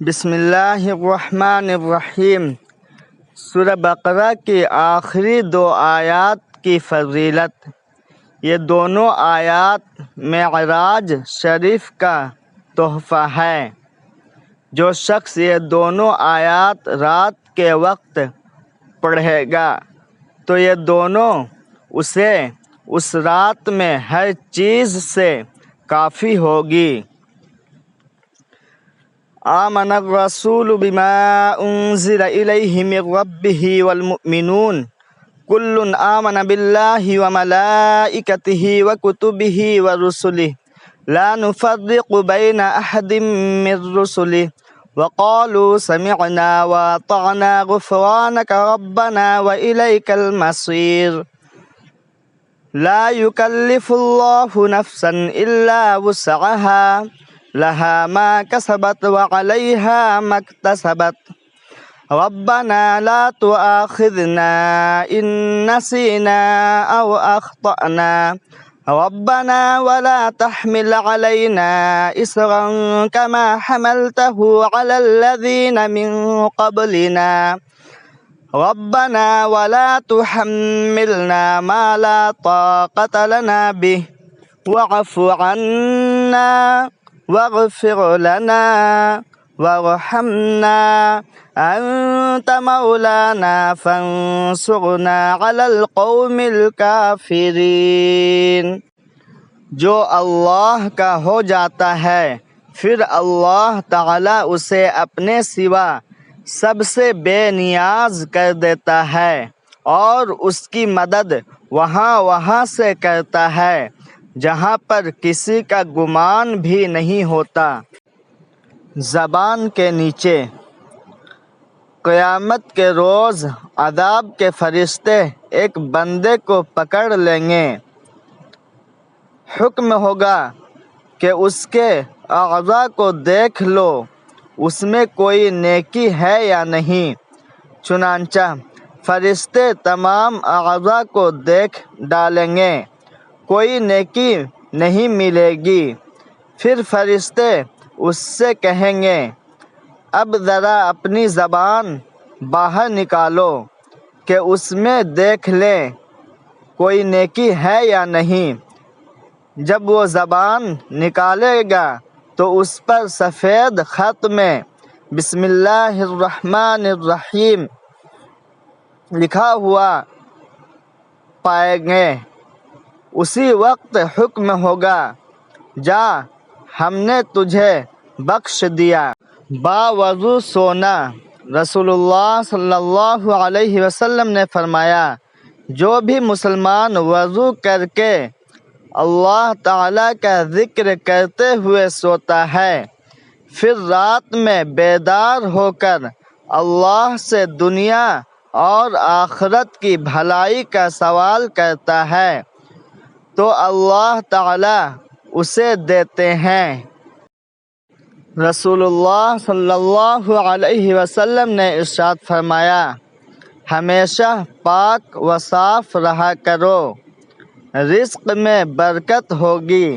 بسم اللہ الرحمن الرحیم۔ سورہ بقرہ کی آخری دو آیات کی فضیلت۔ یہ دونوں آیات معراج شریف کا تحفہ ہے۔ جو شخص یہ دونوں آیات رات کے وقت پڑھے گا تو یہ دونوں اسے اس رات میں ہر چیز سے کافی ہوگی۔ آمن الرسول بما انزل الیہ من ربہ والمؤمنون کل آمن باللہ وملائکتہ وکتبہ ورسلہ لا نفرق بین احد من رسلہ وقالوا سمعنا واطعنا غفرانک ربنا والیک المصیر۔ لا يكلف الله نفسا الا وسعها لها ما كسبت وعليها ما اكتسبت ربنا لا تؤاخذنا إن نسينا أو أخطأنا ربنا ولا تحمل علينا إصرا كما حملته على الذين من قبلنا ربنا ولا تحملنا ما لا طاقة لنا به واعف عنا واغفر لنا وارحمنا أنت مولانا فانصرنا على القوم الكافرين۔ جو اللہ کا ہو جاتا ہے پھر اللہ تعالیٰ اسے اپنے سوا سب سے بے نیاز کر دیتا ہے اور اس کی مدد وہاں سے کرتا ہے جہاں پر کسی کا گمان بھی نہیں ہوتا۔ زبان کے نیچے۔ قیامت کے روز عذاب کے فرشتے ایک بندے کو پکڑ لیں گے۔ حکم ہوگا کہ اس کے اعضاء کو دیکھ لو، اس میں کوئی نیکی ہے یا نہیں۔ چنانچہ فرشتے تمام اعضاء کو دیکھ ڈالیں گے، کوئی نیکی نہیں ملے گی۔ پھر فرشتے اس سے کہیں گے اب ذرا اپنی زبان باہر نکالو کہ اس میں دیکھ لیں کوئی نیکی ہے یا نہیں۔ جب وہ زبان نکالے گا تو اس پر سفید خط میں بسم اللہ الرحمن الرحیم لکھا ہوا پائیں گے۔ اسی وقت حکم ہوگا جا ہم نے تجھے بخش دیا۔ باوضو سونا۔ رسول اللہ صلی اللہ علیہ وسلم نے فرمایا جو بھی مسلمان وضو کر کے اللہ تعالیٰ کا ذکر کرتے ہوئے سوتا ہے پھر رات میں بیدار ہو کر اللہ سے دنیا اور آخرت کی بھلائی کا سوال کرتا ہے تو اللہ تعالیٰ اسے دیتے ہیں۔ رسول اللہ صلی اللہ علیہ وسلم نے ارشاد فرمایا ہمیشہ پاک و صاف رہا کرو، رزق میں برکت ہوگی۔